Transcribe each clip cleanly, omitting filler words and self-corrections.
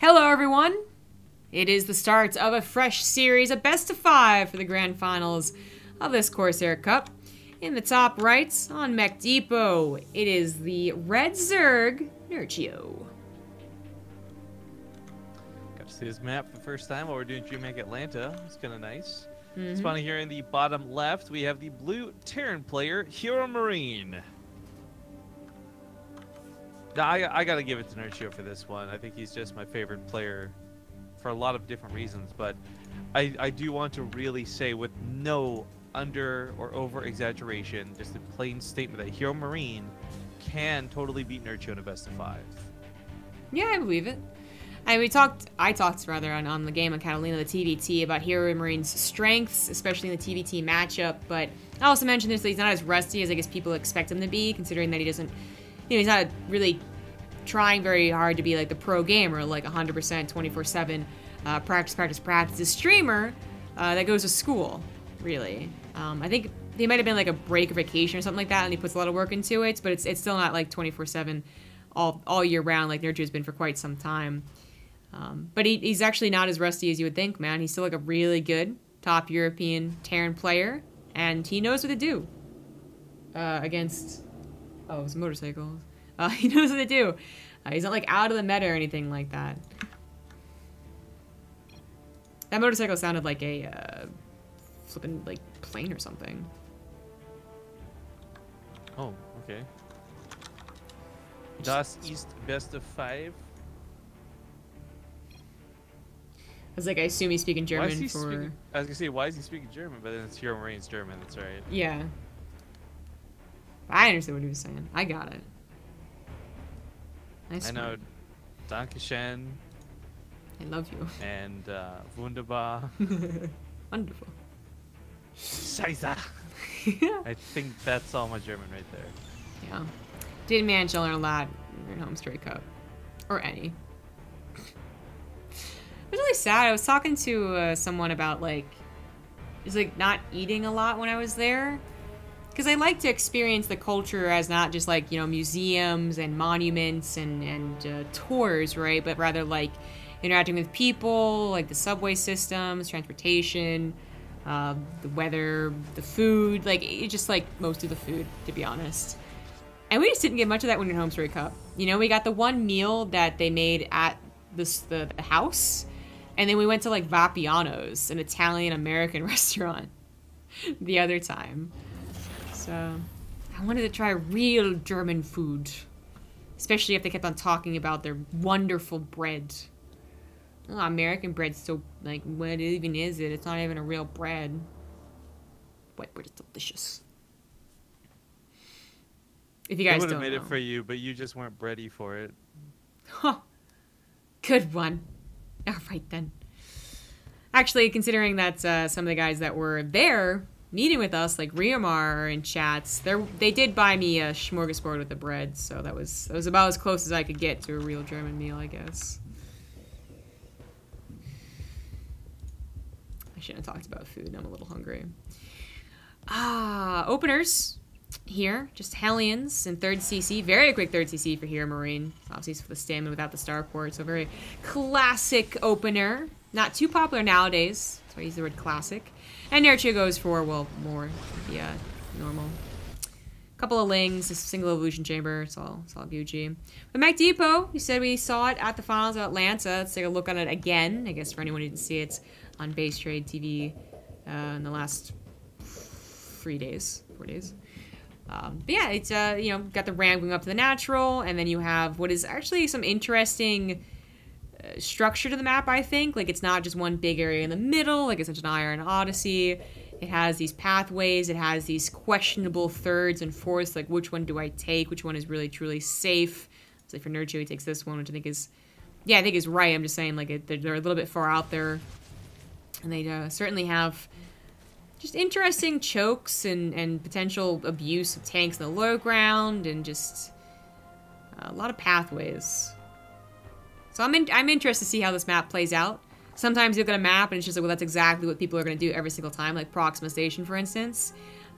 Hello everyone! It is the start of a fresh series, a best of 5 for the grand finals of this Corsair Cup. In the top right, on Mech Depot, it is the Red Zerg Nerchio. Got to see this map for the first time while we're doing DreamHack Atlanta. It's kind of nice. Spawning here in the bottom left, we have the blue Terran player, HeroMarine. Now, I gotta give it to Nerchio for this one. I think he's just my favorite player for a lot of different reasons, but I do want to really say with no under or over exaggeration, just a plain statement that HeroMarine can totally beat Nerchio in a best of 5. Yeah, I believe it. I talked rather on the game on Catalina, the ZvT, about HeroMarine's strengths, especially in the ZvT matchup, but I also mentioned this, that he's not as rusty as I guess people expect him to be, considering that he doesn't, he's not really trying very hard to be like the pro gamer, like 100% 24/7 practice. A streamer that goes to school, really. I think they might have been like a break or vacation or something like that, and he puts a lot of work into it, but it's still not like 24/7 all year round like Nerchio's been for quite some time. But he's actually not as rusty as you would think, man. He's still like a really good top European Terran player, and he knows what to do against. Oh, it's motorcycles. He knows what to do. He's not like out of the meta or anything like that. That motorcycle sounded like a flipping like plane or something. Oh, okay. Das East best of 5. I was like, I assume he's speaking German for. I was gonna say, why is he speaking German? But then it's HeroMarine's German. That's right. Yeah. I understood what he was saying. I got it. Nice. I know. Dankeschön. I love you. And wunderbar. Wonderful. Scheiße. I think that's all my German right there. Yeah. Didn't manage to learn a lot in Home Straight Cup. Or any. It was really sad. I was talking to someone about like, just like not eating a lot when I was there. Because I like to experience the culture as not just like, you know, museums and monuments and tours, right? But rather like interacting with people, like the subway systems, transportation, the weather, the food, like it's just like most of the food, to be honest. And we just didn't get much of that when we were in Home Straight Cup. You know, we got the one meal that they made at the house, and then we went to like Vapiano's, an Italian-American restaurant, the other time. So, I wanted to try real German food. Especially if they kept on talking about their wonderful bread. Oh, American bread's so, like, what even is it? It's not even a real bread. White bread is delicious. If you guys don't know. I would have made it for you, but you just weren't ready for it. Huh. Good one. Alright then. Actually, considering that some of the guys that were there meeting with us, like Riomar and chats, they did buy me a smorgasbord with the bread, so that was about as close as I could get to a real German meal, I guess. I shouldn't have talked about food. I'm a little hungry. Openers here, just Hellions and 3rd CC. Very quick 3rd CC for HeroMarine. Obviously it's for the stamina without the starport, so very classic opener. Not too popular nowadays, so I use the word classic. And Nerchio goes for, well, more, yeah, normal. Couple of Lings, a single evolution chamber, it's all Gucci. But Mech Depot, you said we saw it at the finals of Atlanta. Let's take a look at it again. I guess for anyone who didn't see it on BaseTradeTV in the last 4 days. But yeah, it's, you know, got the ramp going up to the natural, and then you have what is actually some interesting structure to the map, I think. Like, it's not just one big area in the middle, like it's such an Iron Odyssey. It has these pathways, it has these questionable 3rds and 4ths, like which one do I take, which one is really truly safe. So like for Nerchio, he takes this one, which I think is, yeah, I think is right. I'm just saying, like, they're a little bit far out there, and they certainly have just interesting chokes and potential abuse of tanks in the low ground, and just a lot of pathways. So I'm interested to see how this map plays out. Sometimes you'll get a map and it's just like, well, that's exactly what people are going to do every single time, like Proxima Station, for instance.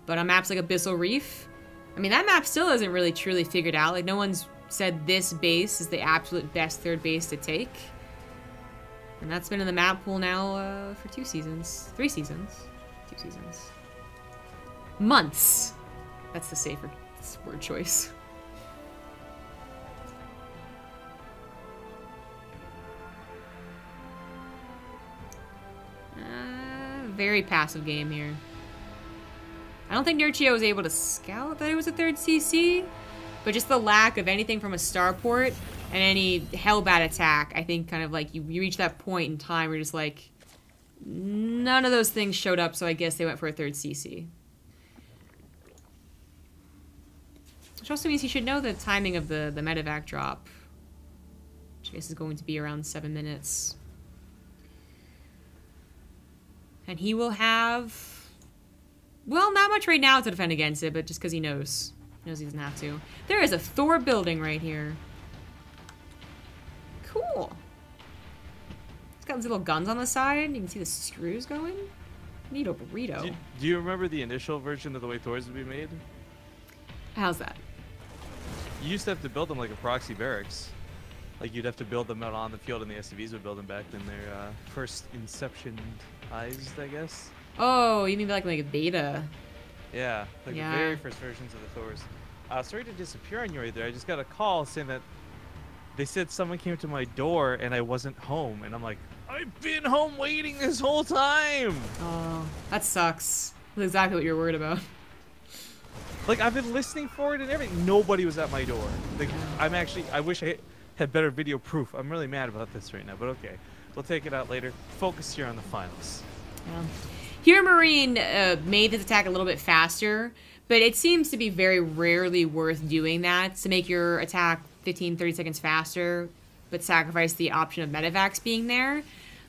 But on maps like Abyssal Reef, I mean, that map still isn't really truly figured out. Like, no one's said this base is the absolute best 3rd base to take. And that's been in the map pool now for 2 seasons. 3 seasons. 2 seasons. Months. That's the safer word choice. Very passive game here. I don't think Nerchio was able to scout that it was a 3rd CC, but just the lack of anything from a starport and any hellbat attack, I think kind of like you reach that point in time where you're just like, none of those things showed up, so I guess they went for a 3rd CC. Which also means he should know the timing of the medevac drop, which I guess is going to be around 7 minutes. And he will have, well, not much right now to defend against it, but just because he knows. He knows he doesn't have to. There is a Thor building right here. Cool. It's got these little guns on the side. You can see the screws going. Need a burrito. Do you remember the initial version of the way Thors would be made? How's that? You used to have to build them like a proxy barracks. Like, you'd have to build them out on the field, and the SCVs would build them back in their first inception-ized, I guess. Oh, you mean like a beta? Yeah, like the very first versions of the Thors. Sorry to disappear on you right there. I just got a call saying that they said someone came to my door and I wasn't home. And I'm like, I've been home waiting this whole time! Oh, that sucks. That's exactly what you're worried about. Like, I've been listening for it and everything. Nobody was at my door. Like, I wish I had better video proof. I'm really mad about this right now, but okay. We'll take it out later. Focus here on the finals. Yeah. HeroMarine made this attack a little bit faster, but it seems to be very rarely worth doing that to make your attack 15-30 seconds faster, but sacrifice the option of medevacs being there.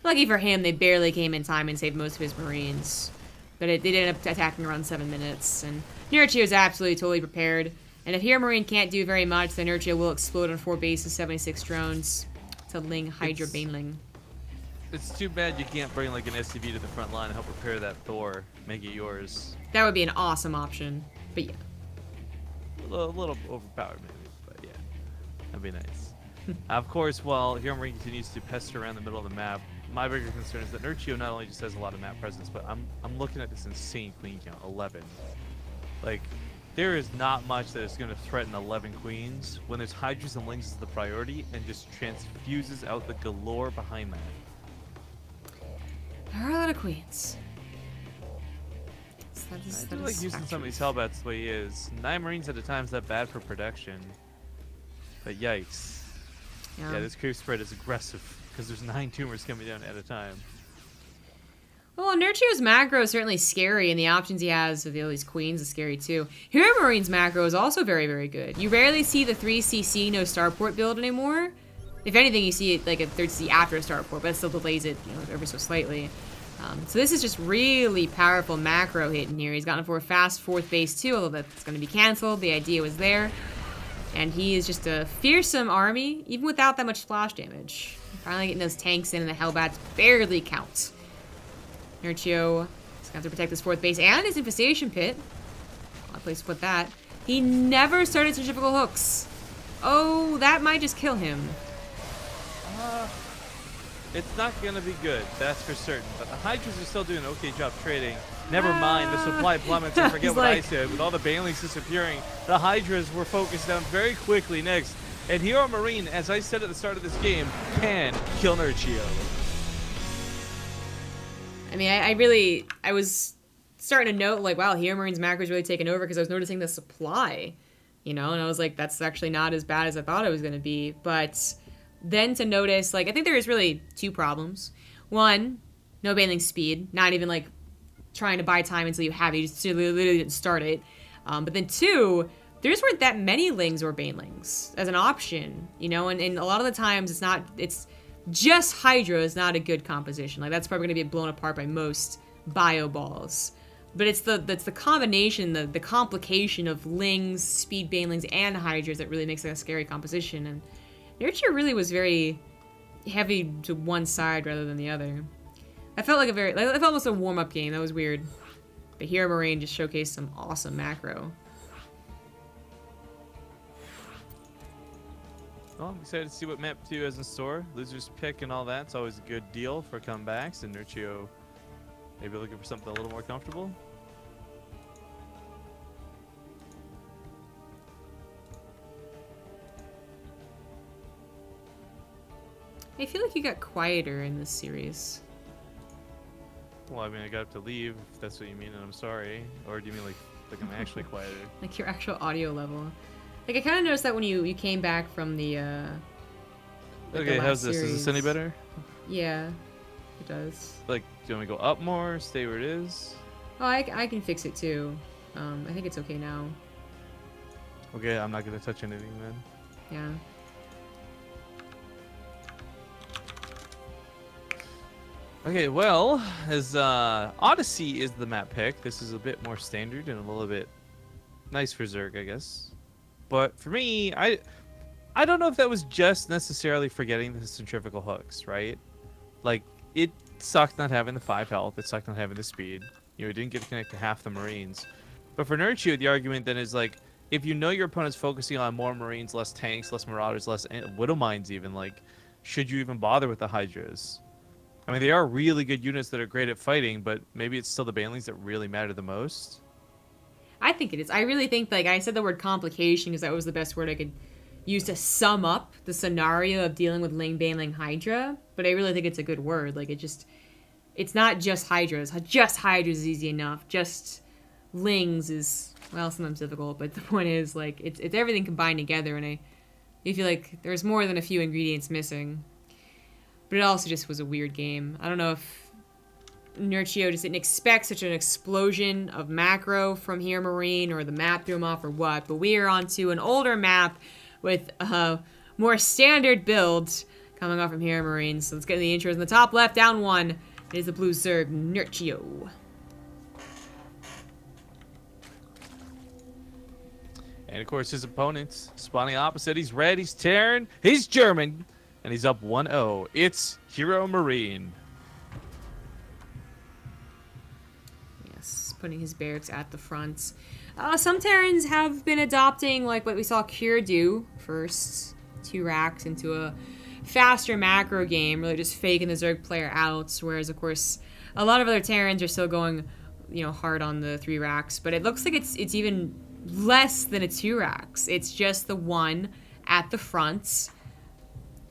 Lucky for him, they barely came in time and saved most of his Marines. But they ended up attacking around 7 minutes, and Nerchio is absolutely totally prepared. And if HeroMarine can't do very much, then Nerchio will explode on 4 bases, 76 drones to Ling Hydra Baneling. It's too bad you can't bring like an SCV to the front line and help repair that Thor, make it yours. That would be an awesome option, but yeah. A little overpowered maybe, but yeah, that'd be nice. Of course, while HeroMarine continues to pester around the middle of the map, my bigger concern is that Nerchio not only just has a lot of map presence, but I'm looking at this insane queen count, 11. Like, there is not much that is going to threaten 11 queens when there's Hydras and Lings as the priority and just transfuses out the galore behind that. There are a lot of queens. I do like using some of these Hellbats the way he is. 9 Marines at a time is that bad for production. But yikes. Yeah, this creep spread is aggressive because there's 9 tumors coming down at a time. Well, Nerchio's macro is certainly scary, and the options he has with all these queens is scary too. HeroMarine's macro is also very, very good. You rarely see the 3cc no starport build anymore. If anything, you see it like a 3rd CC after a starport, but it still delays it, you know, ever so slightly. So this is just really powerful macro hitting here. He's gotten for a fast 4th base too, although that's going to be canceled. The idea was there. And he is just a fearsome army, even without that much splash damage. Finally getting those tanks in, and the Hellbats barely count. Nerchio is going to have to protect his 4th base and his infestation pit. A place to put that. He never started centrifugal hooks. Oh, that might just kill him. It's not going to be good, that's for certain. But the Hydras are still doing an okay job trading. Never mind, the supply plummets. I forget what I said. With all the Banelings disappearing, the Hydras were focused down very quickly next. And HeroMarine, as I said at the start of this game, can kill Nerchio. I mean, I was starting to note, like, wow, HeroMarine's macro's really taken over because I was noticing the supply, you know, and I was like, that's actually not as bad as I thought it was going to be. But then to notice, like, I think there is really 2 problems. One, no Baneling speed, not even, like, trying to buy time until you have it. You just literally didn't start it. But then 2, there just weren't that many Lings or Banelings as an option, you know, and a lot of the times it's just Hydra is not a good composition. Like, that's probably going to be blown apart by most bio balls. But it's the combination, the complication of Lings, speed Banelings, and Hydras that really makes it a scary composition. And Nerchio really was very heavy to one side rather than the other. I felt like I felt almost a warm-up game. That was weird. But HeroMarine just showcased some awesome macro. Well, I'm excited to see what map 2 has in store. Loser's pick and all that. It's always a good deal for comebacks. And Nerchio maybe looking for something a little more comfortable. I feel like you got quieter in this series. Well, I mean, I got to leave, if that's what you mean, and I'm sorry. Or do you mean like I'm actually quieter? Like your actual audio level. Like I kind of noticed that when you came back from the like Okay, the how's last this? Is this any series. better? Yeah, it does. Like, do you want me to go up more, stay where it is? Oh, I can fix it too. I think it's okay now. Okay, I'm not gonna touch anything then. Yeah. Okay, well, as Odyssey is the map pick, this is a bit more standard and a little bit nice for Zerg, I guess. But for me, I don't know if that was just necessarily forgetting the centrifugal hooks, right? Like, it sucked not having the 5 health, it sucked not having the speed. You know, it didn't get to connect to half the Marines. But for Nerchio, the argument then is like, if you know your opponent's focusing on more Marines, less tanks, less Marauders, less Widow Mines even, like, should you even bother with the Hydras? I mean, they are really good units that are great at fighting, but maybe it's still the banelings that really matter the most. I think it is. I really think, like, I said the word complication because that was the best word I could use to sum up the scenario of dealing with Ling Baneling Hydra, but I really think it's a good word. Like, it's not just Hydras. Just Hydras is easy enough. Just Lings is, well, sometimes difficult, but the point is, like, it's everything combined together, and I feel like there's more than a few ingredients missing. But it also just was a weird game. I don't know if Nerchio just didn't expect such an explosion of macro from HeroMarine, or the map threw him off, or what. But we are onto an older map with a more standard build coming off from HeroMarine. So let's get the intros in the top left, down 1. It is the blue Zerg, Nerchio. And of course, his opponent, spawning opposite. He's red, he's Terran, he's German, and he's up 1-0. It's HeroMarine. Yes, putting his barracks at the front. Some Terrans have been adopting, like what we saw Cure do first, 2 racks into a faster macro game, really just faking the Zerg player out, whereas of course a lot of other Terrans are still going, you know, hard on the 3 racks, but it looks like it's even less than a 2 racks. It's just the 1 at the front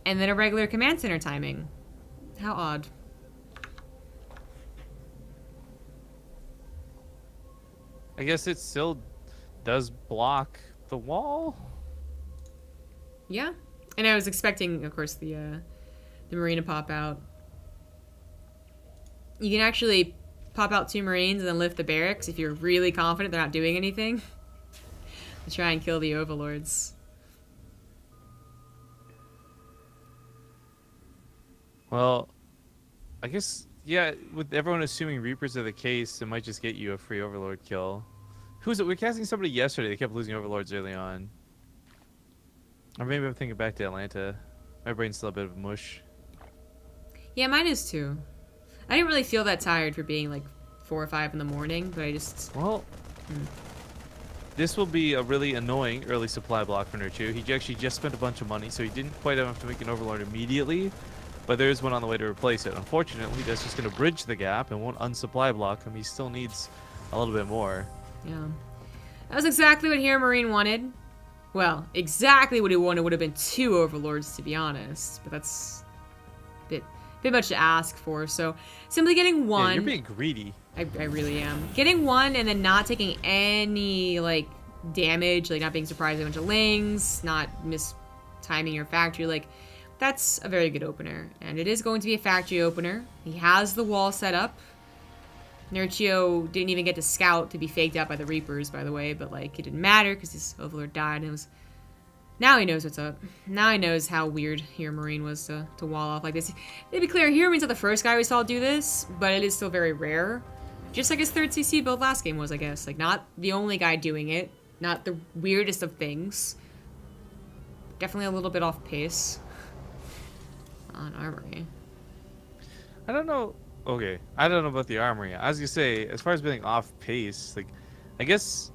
and then a regular command center timing. How odd. I guess it still does block the wall. Yeah. And I was expecting, of course, the Marine to pop out. You can actually pop out 2 Marines and then lift the barracks if you're really confident they're not doing anything. To try and kill the Overlords. Well, I guess, yeah, with everyone assuming Reapers are the case, it might just get you a free Overlord kill. Who was it? We were casting somebody yesterday. They kept losing Overlords early on. Or maybe I'm thinking back to Atlanta. My brain's still a bit of mush. Yeah, mine is too. I didn't really feel that tired for being like 4 or 5 in the morning, but I just... Well, this will be a really annoying early supply block for Nerchio. He actually just spent a bunch of money, so he didn't quite have enough to make an Overlord immediately. But there is one on the way to replace it. Unfortunately, that's just going to bridge the gap and won't unsupply block him. He still needs a little bit more. Yeah. That was exactly what HeroMarine wanted. Well, exactly what he wanted would have been 2 Overlords, to be honest. But that's a bit much to ask for. So, simply getting 1... Yeah, you're being greedy. I really am. Getting 1 and then not taking any, like, damage, like not being surprised by a bunch of Lings, not mistiming your factory, like... That's a very good opener, and it is going to be a factory opener. He has the wall set up. Nerchio didn't even get to scout to be faked out by the Reapers, by the way, but like it didn't matter because his Overlord died. And it was now he knows what's up. Now he knows how weird HeroMarine was to wall off like this. To be clear, HeroMarine's not the first guy we saw do this, but it is still very rare. Just like his 3rd CC build last game was, I guess. Like not the only guy doing it, not the weirdest of things. Definitely a little bit off pace. On Armory. I don't know. Okay, I don't know about the Armory. I was gonna say, as far as being off pace, like, I guess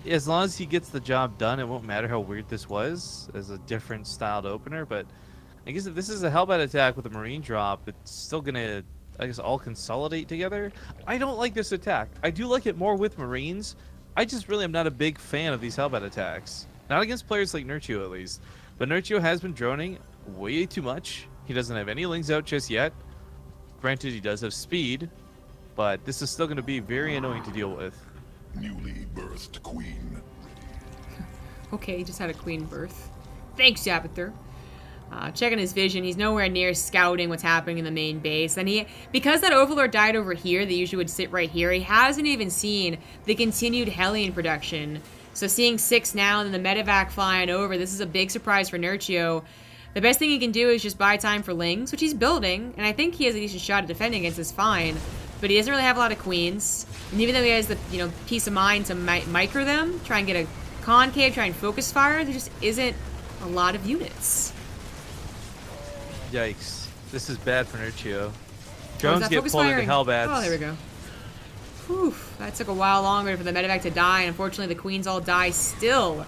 as long as he gets the job done, it won't matter how weird this was as a different styled opener. But I guess if this is a Hellbat attack with a Marine drop, it's still gonna, I guess, all consolidate together. I don't like this attack. I do like it more with Marines. I just really am not a big fan of these Hellbat attacks. Not against players like Nerchio, at least. But Nerchio has been droning way too much. He doesn't have any lings out just yet. Granted, he does have speed, but this is still going to be very annoying to deal with. Newly birthed queen. Okay, he just had a queen birth. Thanks, ZvT. Checking his vision, he's nowhere near scouting what's happening in the main base. And because that Overlord died over here, that usually would sit right here, he hasn't even seen the continued Hellion production. So seeing 6 now and then the medevac flying over, this is a big surprise for Nerchio. The best thing he can do is just buy time for lings, which he's building, and I think he has a decent shot at defending against this fine. But he doesn't really have a lot of queens, and even though he has the peace of mind to micro them, try and get a concave, try and focus fire, there just isn't a lot of units. Yikes! This is bad for Nerchio. Drones get pulled into Hellbats. Oh, there we go. Whew, that took a while longer for the medevac to die, and unfortunately the queens all die still.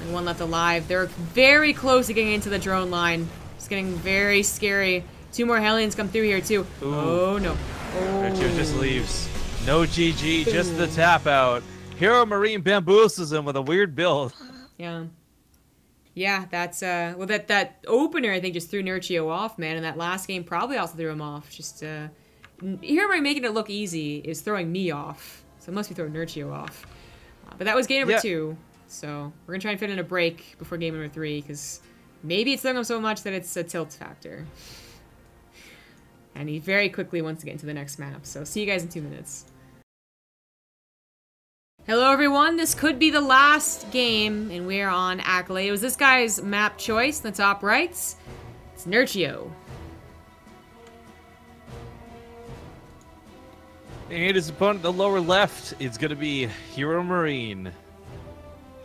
Only one left alive. They're very close to getting into the drone line. It's getting very scary. 2 more Hellions come through here too. Ooh. Oh no. Oh. Nerchio just leaves. No GG, just the tap out. HeroMarine bamboozles him with a weird build. Yeah. Yeah, that's well that opener I think just threw Nerchio off, man, and that last game probably also threw him off. Just HeroMarine making it look easy is throwing me off. So it must be throwing Nerchio off. But that was game number 2. So we're going to try and fit in a break before game number 3, because maybe it's throwing him so much that it's a tilt factor. And he very quickly wants to get into the next map. So see you guys in 2 minutes. Hello everyone, this could be the last game, and we're on Accolade. It was this guy's map choice in the top right. It's Nerchio. And his opponent in the lower left is going to be HeroMarine.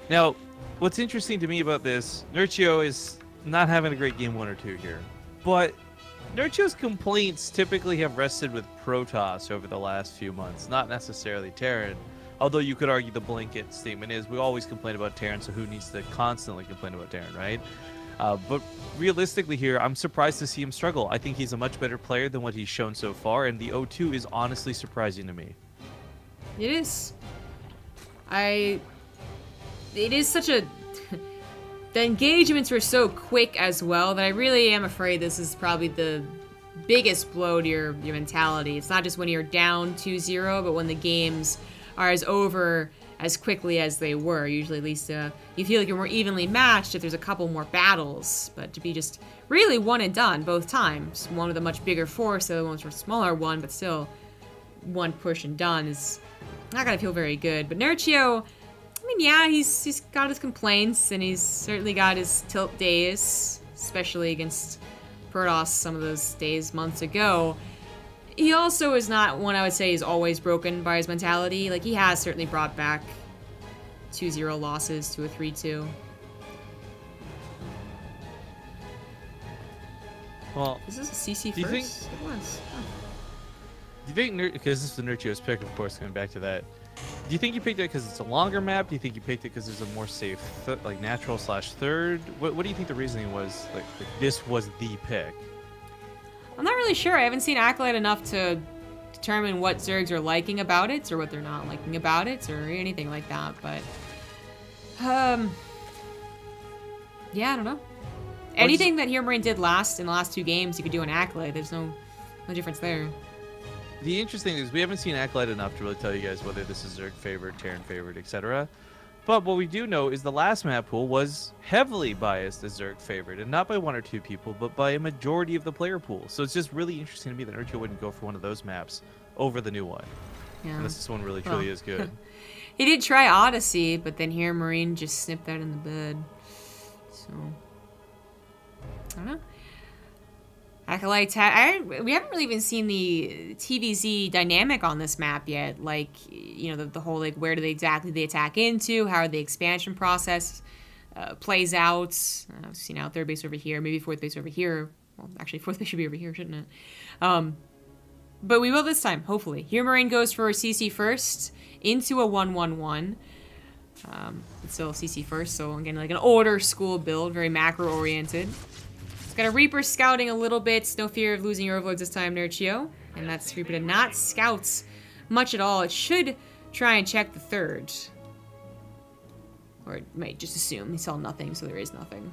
Now, what's interesting to me about this, Nerchio is not having a great game 1 or 2 here. But Nerchio's complaints typically have rested with Protoss over the last few months, not necessarily Terran. Although you could argue the blanket statement is we always complain about Terran, so who needs to constantly complain about Terran, right? But realistically here, I'm surprised to see him struggle. I think he's a much better player than what he's shown so far, and the 0-2 is honestly surprising to me. It is. It is such a... The engagements were so quick as well that I really am afraid this is probably the biggest blow to your mentality. It's not just when you're down 2-0, but when the games are as over as quickly as they were. Usually at least you feel like you're more evenly matched if there's a couple more battles, but to be just really one and done both times, one with a much bigger force, the other one's a smaller one, but still one push and done is not gonna feel very good. But Nerchio, I mean, yeah, he's got his complaints, and he's certainly got his tilt days, especially against Protoss some of those days months ago. He also is not one I would say is always broken by his mentality. Like, he has certainly brought back 2-0 losses to a 3-2. Well, is this a CC first? It was. Oh. Do you think, because this is the Nerchio's pick, of course, coming back to that, do you think you picked it because it's a longer map? Do you think you picked it because there's a more safe, like, natural/third? What do you think the reasoning was? Like this was the pick? I'm not really sure. I haven't seen Accolade enough to determine what Zergs are liking about it, or what they're not liking about it, or anything like that, but... yeah, I don't know. Anything that HeroMarine did in the last 2 games, you could do an Accolade. There's no difference there. The interesting thing is we haven't seen Accolade enough to really tell you guys whether this is Zerg favored, Terran favored, etc. But what we do know is the last map pool was heavily biased as Zerg favored, and not by 1 or 2 people, but by a majority of the player pool. So it's just really interesting to me that Nerchio wouldn't go for one of those maps over the new one. Yeah. Unless this one really truly is good. He did try Odyssey, but then HeroMarine just snipped that in the bud. So, I don't know. Acolyte, we haven't really even seen the TVZ dynamic on this map yet. Like, you know, the whole, like, where do they exactly attack into, how the expansion process plays out. I've seen out third base over here, maybe fourth base over here. Well, actually, fourth base should be over here, shouldn't it? But we will this time, hopefully. HeroMarine goes for a CC first into a 1-1-1. It's still CC first, so again, like an older school build, very macro-oriented. It's got a Reaper scouting a little bit. No fear of losing your overlords this time, Nerchio. And that's Reaper to not scouts much at all. It should try and check the third. Or it might just assume he saw nothing, so there is nothing.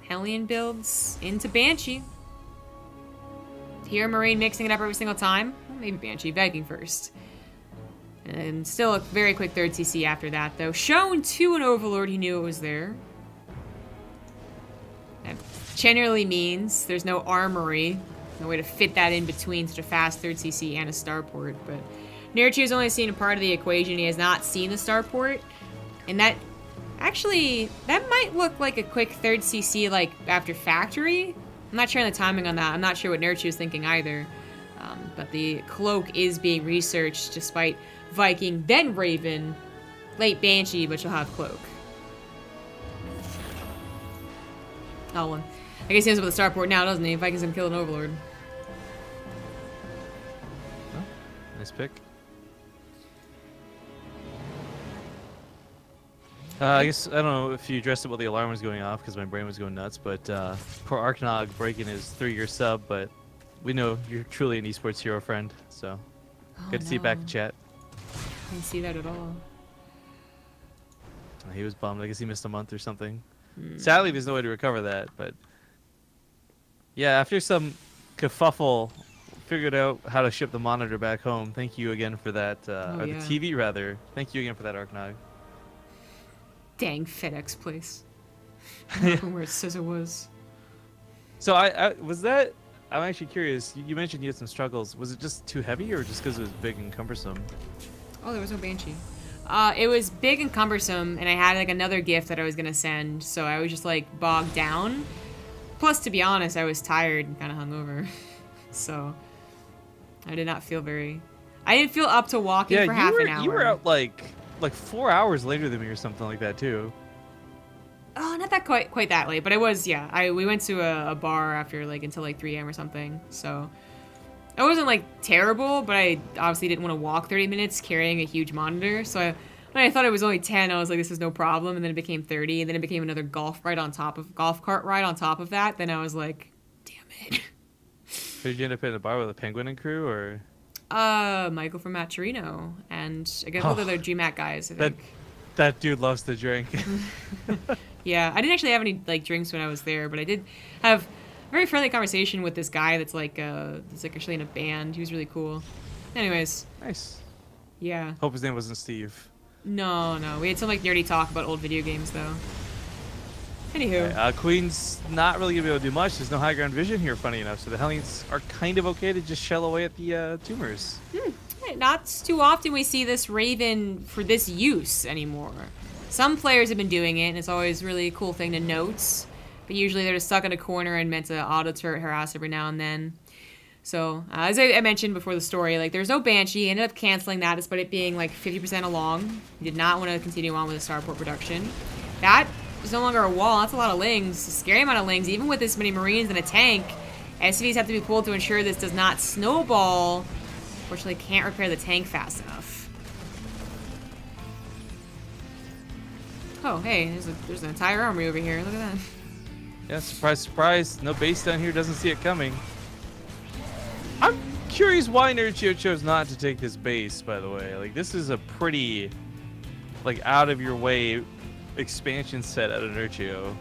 Hellion builds into Banshee. HeroMarine mixing it up every single time. Well, maybe Banshee, Viking first. And still a very quick third CC after that, though. Shown to an Overlord, he knew it was there. That generally means there's no armory. No way to fit that in between such a fast third CC and a starport. But Nerchio's only seen a part of the equation. He has not seen the starport. And that... Actually, that might look like a quick third CC, like, after factory. I'm not sure on the timing on that. I'm not sure what Nerchio is thinking either. But the cloak is being researched despite Viking, then Raven, late Banshee, but she'll have cloak. Oh, well, I guess he ends up with a starport now, doesn't he? Viking's gonna kill an Overlord. Oh, nice pick. I guess, I don't know if you addressed it while the alarm was going off because my brain was going nuts, but poor Arknog breaking his 3-year sub, but we know you're truly an esports hero friend, so good to see you back in chat. I didn't see that at all. He was bummed. I guess he missed a month or something. Sadly, there's no way to recover that, but yeah, after some kerfuffle, figured out how to ship the monitor back home. Thank you again for that, or the TV rather. Thank you again for that, Arknog. Dang FedEx place. Where it says it was. So I was that. I'm actually curious. You mentioned you had some struggles. Was it just too heavy, or just because it was big and cumbersome? Oh, there was no Banshee. It was big and cumbersome, and I had like another gift that I was gonna send, so I was just like bogged down. Plus, to be honest, I was tired and kind of hungover, so I did not feel very. I didn't feel up to walking for half an hour. You were out like 4 hours later than me or something like that too. Oh, not that quite that late, but it was, yeah. We went to a bar after like until like 3 AM or something, so it wasn't like terrible, but I obviously didn't want to walk 30 minutes carrying a huge monitor, so when I thought it was only 10, I was like, this is no problem, and then it became 30, and then it became another golf cart ride on top of that. Then I was like, damn it. Did you end up in a bar with a penguin and crew, or? Michael from Maturino, and I guess both other GMAT guys, I think. That dude loves to drink. Yeah, I didn't actually have any like drinks when I was there, but I did have a very friendly conversation with this guy that's like actually in a band. He was really cool. Anyways. Nice. Yeah. Hope his name wasn't Steve. No. We had some like nerdy talk about old video games though. Anywho. Queen's not really gonna be able to do much. There's no high ground vision here, funny enough. So the Hellions are kind of okay to just shell away at the tumors. Not too often we see this Raven for this use anymore. Some players have been doing it, and it's always really a cool thing to note. But usually they're just stuck in a corner and meant to auto-turret harass every now and then. So, as I mentioned before the story, like there's no Banshee. He ended up canceling that despite it being like 50% along. He did not want to continue on with the starport production. That is no longer a wall. That's a lot of lings. A scary amount of lings. Even with this many Marines and a tank, SCVs have to be pulled to ensure this does not snowball. Unfortunately, can't repair the tank fast enough. Oh, hey, there's an entire armory over here. Look at that. Yeah, surprise, surprise. No base down here. Doesn't see it coming. I'm curious why Nerchio chose not to take this base, by the way. Like, this is a pretty, like, out-of-your-way expansion set out of Nerchio.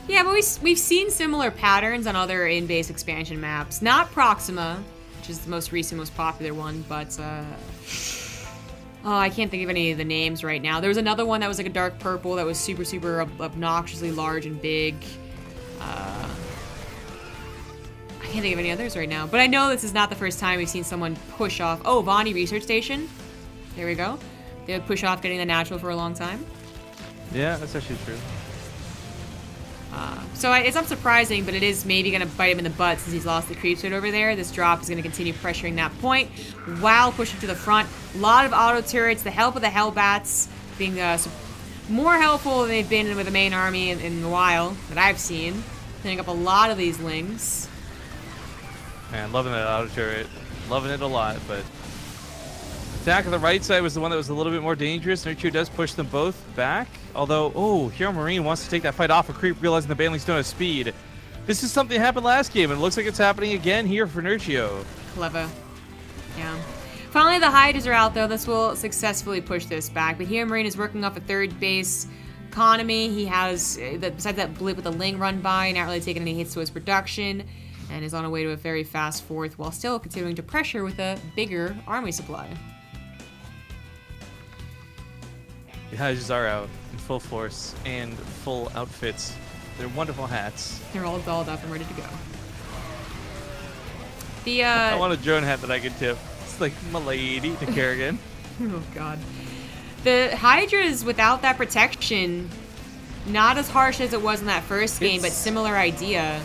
Yeah, but we've seen similar patterns on other in-base expansion maps. Not Proxima, which is the most recent, most popular one, but, oh, I can't think of any of the names right now. There was another one that was like a dark purple that was super, super obnoxiously large and big. I can't think of any others right now. But I know this is not the first time we've seen someone push off. Oh, Vani Research Station. There we go. They would push off getting the natural for a long time. Yeah, that's actually true. So it's not surprising, but it is maybe going to bite him in the butt since he's lost the creep suit over there. This drop is going to continue pressuring that point while pushing to the front. A lot of auto turrets, the help of the Hellbats being more helpful than they've been with the main army in a while that I've seen. Cleaning up a lot of these lings. Man, loving that auto turret. Loving it a lot, but attack on the right side was the one that was a little bit more dangerous. Nerchio does push them both back. Although, oh, HeroMarine wants to take that fight off of Creep, realizing the banelings don't have speed. This is something that happened last game, and it looks like it's happening again here for Nerchio. Clever. Yeah. Finally, the Hydras are out, though. This will successfully push this back. But HeroMarine is working off a third base economy. He has, besides that blip with the Ling run by, not really taking any hits to his production, and is on a way to a very fast fourth while still continuing to pressure with a bigger army supply. The Hydras are out in full force and full outfits. They're wonderful hats. They're all dolled up and ready to go. I want a drone hat that I can tip. It's like my lady to Kerrigan. Oh god. The Hydras without that protection, not as harsh as it was in that first game, but similar idea.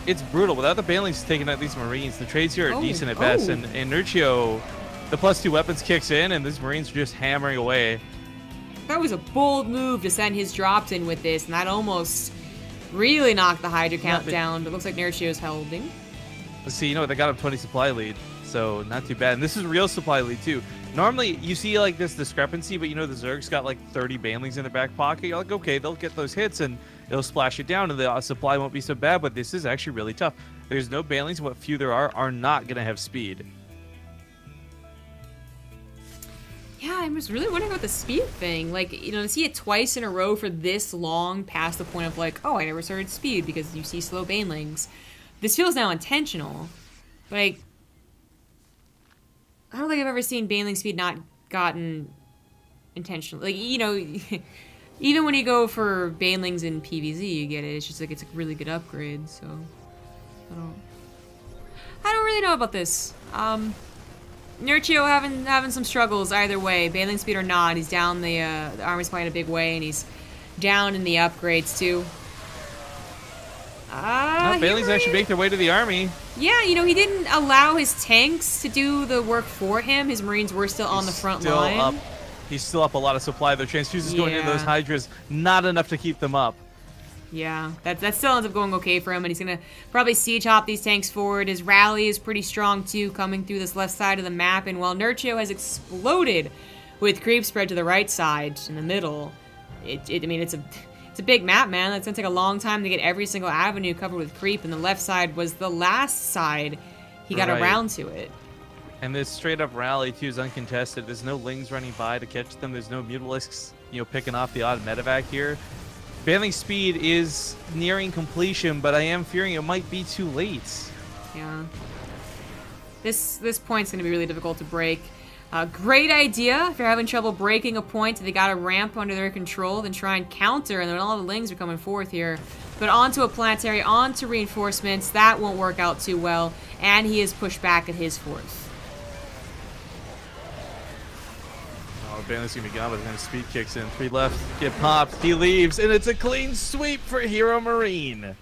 It's brutal. Without the banelings taking out these Marines, the trades here are decent at best. And Nerchio, the +2 weapons kicks in, and these Marines are just hammering away. That was a bold move to send his drops in with this, and that almost really knocked the Hydra count down, but it looks like Nerchio's holding. Let's see, you know what, they got a 20 supply lead, so not too bad. And this is a real supply lead, too. Normally, you see like this discrepancy, but you know the Zerg's got like 30 banelings in their back pocket. You're like, okay, they'll get those hits, and it'll splash it down, and the supply won't be so bad, but this is actually really tough. There's no banelings, and what few there are not going to have speed. Yeah, I was really wondering about the speed thing. Like, you know, to see it twice in a row for this long past the point of like, oh, I never started speed because you see slow banelings. This feels now intentional. But I don't think I've ever seen baneling speed not gotten intentional. Like, you know, even when you go for banelings in PvZ, you get it. It's just like it's a really good upgrade, so I don't really know about this. Nerchio having some struggles either way, baneling speed or not. He's down the army's playing a big way, and he's down in the upgrades too. Banelings actually make their way to the army. Yeah, you know, he didn't allow his tanks to do the work for him. His Marines were still on the front line. He's still up a lot of supply. Their transfuses going into those Hydras, not enough to keep them up. Yeah, that still ends up going okay for him, and he's going to probably siege hop these tanks forward. His rally is pretty strong, too, coming through this left side of the map, and while Nerchio has exploded with creep spread to the right side in the middle, I mean, it's a big map, man. It's going to take a long time to get every single avenue covered with creep, and the left side was the last side he got around to it. And this straight-up rally, too, is uncontested. There's no Lings running by to catch them. There's no Mutalisks, you know, picking off the odd medevac here. Baneling speed is nearing completion, but I am fearing it might be too late. Yeah. This point's going to be really difficult to break. Great idea. If you're having trouble breaking a point, they got a ramp under their control, then try and counter, and then all the Lings are coming forth here. But onto a planetary, onto reinforcements, that won't work out too well, and he is pushed back at his fourth. Baneling's gonna be gone, but then his speed kicks in. 3 left, get popped, he leaves, and it's a clean sweep for HeroMarine.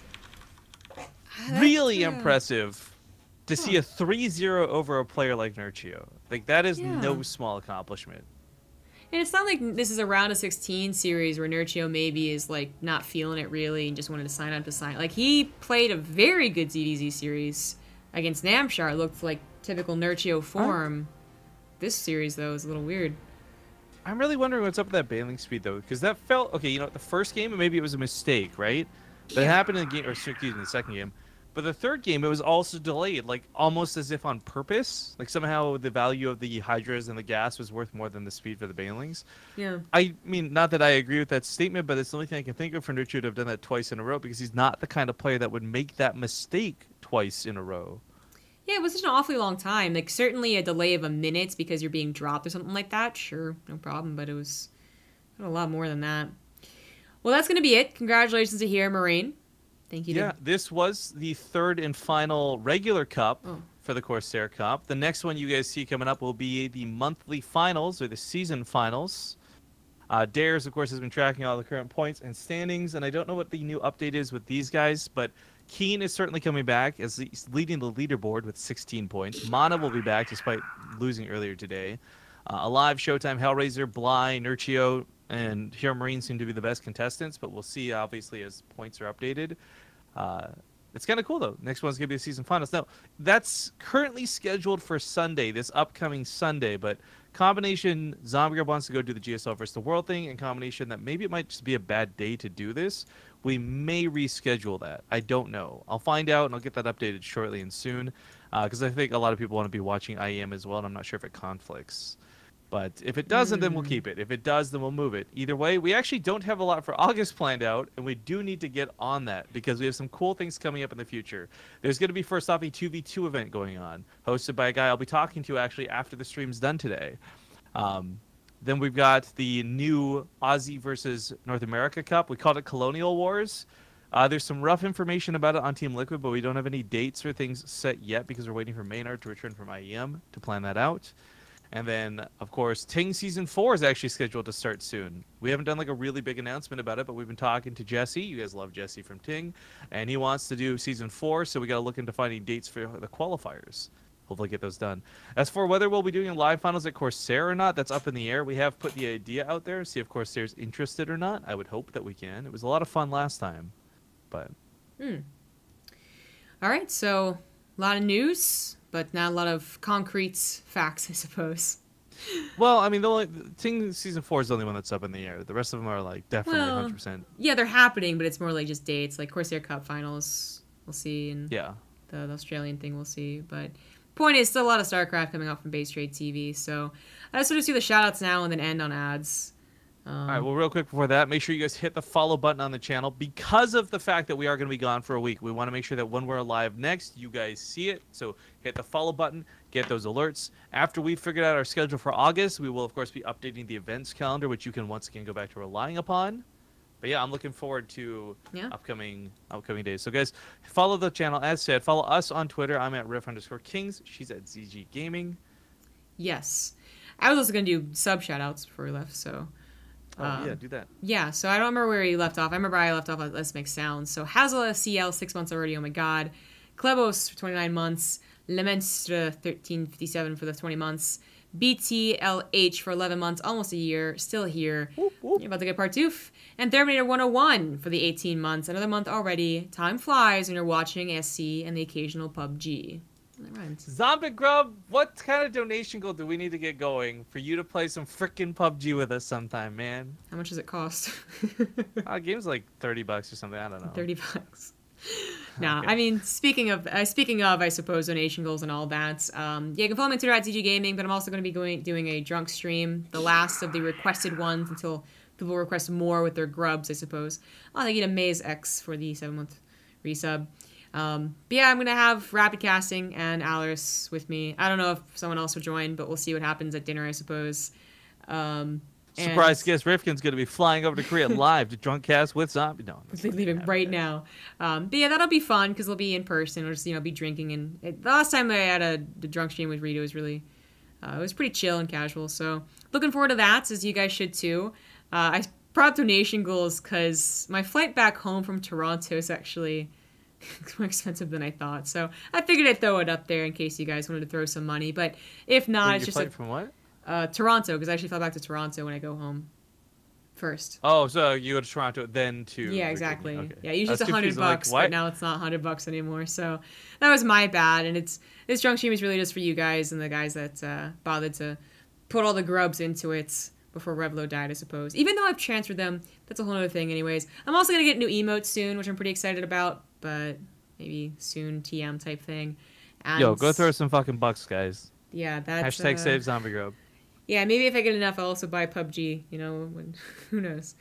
Really impressive to see a 3-0 over a player like Nerchio. Like, that is no small accomplishment. And it's not like this is a round of 16 series where Nerchio maybe is like not feeling it really and just wanted to sign up to sign. Like, he played a very good ZvZ series against Namshar. It looked like typical Nerchio form. This series, though, is a little weird. I'm really wondering what's up with that baneling speed, though, because that felt... Okay, you know, the first game, maybe it was a mistake, right? But it happened in the game... Or, excuse me, the second game. But the third game, it was also delayed, like, almost as if on purpose. Like, somehow the value of the Hydras and the gas was worth more than the speed for the banelings. Yeah. I mean, not that I agree with that statement, but it's the only thing I can think of for Nerchio to have done that twice in a row, because he's not the kind of player that would make that mistake twice in a row. Yeah, it was such an awfully long time. Like, certainly a delay of a minute because you're being dropped or something like that. Sure, no problem, but it was a lot more than that. Well, that's going to be it. Congratulations to HeroMarine. Thank you. Yeah, this was the third and final regular cup for the Corsair Cup. The next one you guys see coming up will be the monthly finals, or the season finals. Dares, of course, has been tracking all the current points and standings, and I don't know what the new update is with these guys, but Keen is certainly coming back as he's leading the leaderboard with 16 points. Mana will be back despite losing earlier today. Alive, Showtime, Hellraiser, Bly, Nerchio, and HeroMarine seem to be the best contestants, but we'll see, obviously, as points are updated. It's kind of cool, though. Next one's going to be the season finals. Now, that's currently scheduled for Sunday, this upcoming Sunday, but combination Zombie Grub wants to go do the GSL versus the World thing, and combination that maybe it might just be a bad day to do this, we may reschedule that. I don't know. I'll find out, and I'll get that updated shortly and soon, because I think a lot of people want to be watching IEM as well, and I'm not sure if it conflicts. But if it doesn't, then we'll keep it. If it does, then we'll move it. Either way, we actually don't have a lot for August planned out, and we do need to get on that because we have some cool things coming up in the future. There's going to be, first off, a 2v2 event going on, hosted by a guy I'll be talking to actually after the stream's done today. Then we've got the new Aussie versus North America Cup. We called it Colonial Wars. There's some rough information about it on Team Liquid, but we don't have any dates or things set yet because we're waiting for Maynard to return from IEM to plan that out. And then, of course, Ting Season 4 is actually scheduled to start soon. We haven't done like a really big announcement about it, but we've been talking to Jesse. You guys love Jesse from Ting. And he wants to do Season 4, so we got to look into finding dates for the qualifiers. Hopefully get those done. As for whether we'll be doing live finals at Corsair or not, that's up in the air. We have put the idea out there, see if Corsair's interested or not. I would hope that we can. It was a lot of fun last time. But All right, so a lot of news, but not a lot of concrete facts, I suppose. Well, I mean, the only Ting Season 4 is the only one that's up in the air. The rest of them are like definitely 100%. Yeah, they're happening, but it's more like just dates. Like Corsair Cup finals, we'll see, and the Australian thing we'll see. But point is, still a lot of StarCraft coming out from BaseTradeTV. So I just sort of do the shoutouts now and then end on ads. All right, well, real quick before that, make sure you guys hit the follow button on the channel. Because of the fact that we are going to be gone for a week, we want to make sure that when we're live next, you guys see it. So hit the follow button, get those alerts. After we've figured out our schedule for August, we will, of course, be updating the events calendar, which you can once again go back to relying upon. But yeah, I'm looking forward to upcoming days. So guys, follow the channel. As said, follow us on Twitter. I'm at Riff_Kings. She's at ZG Gaming. Yes. I was also going to do sub shoutouts before we left, so... yeah, do that. Yeah, so I don't remember where he left off. I remember I left off at Let's Make Sounds. So Hazel CL, 6 months already, oh my god. Klebos for 29 months. Lemenstre, 1357 for the 20 months. BTLH for 11 months, almost a year, still here. Whoop, whoop. You're about to get Partouf. And Terminator 101 for the 18 months. Another month already. Time flies when you're watching SC and the occasional PUBG. That rhymes. Zombie Grub, what kind of donation goal do we need to get going for you to play some frickin' PUBG with us sometime, man? How much does it cost? Game's like $30 or something. I don't know. $30. Nah, Okay. I mean, speaking of, I suppose, donation goals and all that, yeah, you can follow me on Twitter at ZG Gaming, but I'm also going to be doing a drunk stream, the last of the requested ones until people request more with their grubs, I suppose. I'll get a Maze X for the 7-month resub. But yeah, I'm going to have Rapid Casting and Alaris with me. I don't know if someone else will join, but we'll see what happens at dinner, I suppose. Surprise guest Rifkin's going to be flying over to Korea live to drunk cast with Zombie. No, leaving right now. But yeah, that'll be fun because we'll be in person. We'll just, be drinking. And the last time I had the drunk stream with Rito was really, it was pretty chill and casual. So looking forward to that, as you guys should too. I brought up donation goals because my flight back home from Toronto is actually more expensive than I thought. So I figured I'd throw it up there in case you guys wanted to throw some money. But if not, it's just flight from what? Toronto, because I actually fly back to Toronto when I go home first. Oh, so you go to Toronto, then to... Yeah, exactly. Okay. Yeah, usually it's $100, but now it's not $100 anymore. So that was my bad. And this drunk stream is really just for you guys and the guys that bothered to put all the grubs into it before Revlo died, I suppose. Even though I've transferred them, that's a whole other thing anyways. I'm also going to get new emotes soon, which I'm pretty excited about, but maybe soon TM type thing. And yo, go throw some fucking bucks, guys. Yeah, that's... Hashtag save Zombie Grub. Yeah, maybe if I get enough, I'll also buy PUBG, who knows.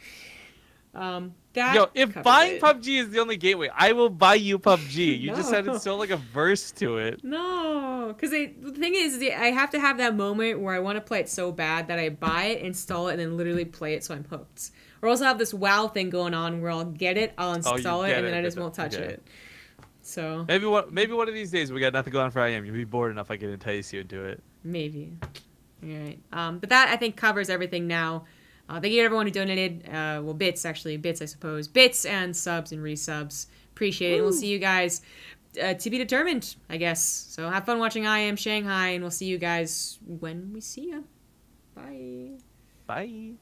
If buying PUBG is the only gateway, I will buy you PUBG. You just had to throw like a verse to it. No, because the thing is, I have to have that moment where I want to play it so bad that I buy it, install it, and then literally play it so I'm hooked. Or else I'll have this WoW thing going on where I'll get it, I'll install it, and then I just won't touch it. So maybe one of these days we got nothing going on for IM. You'll be bored enough I can entice you into it. Maybe. All right. But that, I think, covers everything now. Thank you to everyone who donated. Bits, I suppose. Bits and subs and resubs. Appreciate it. And we'll see you guys to be determined, I guess. So have fun watching I Am Shanghai, and we'll see you guys when we see you. Bye. Bye.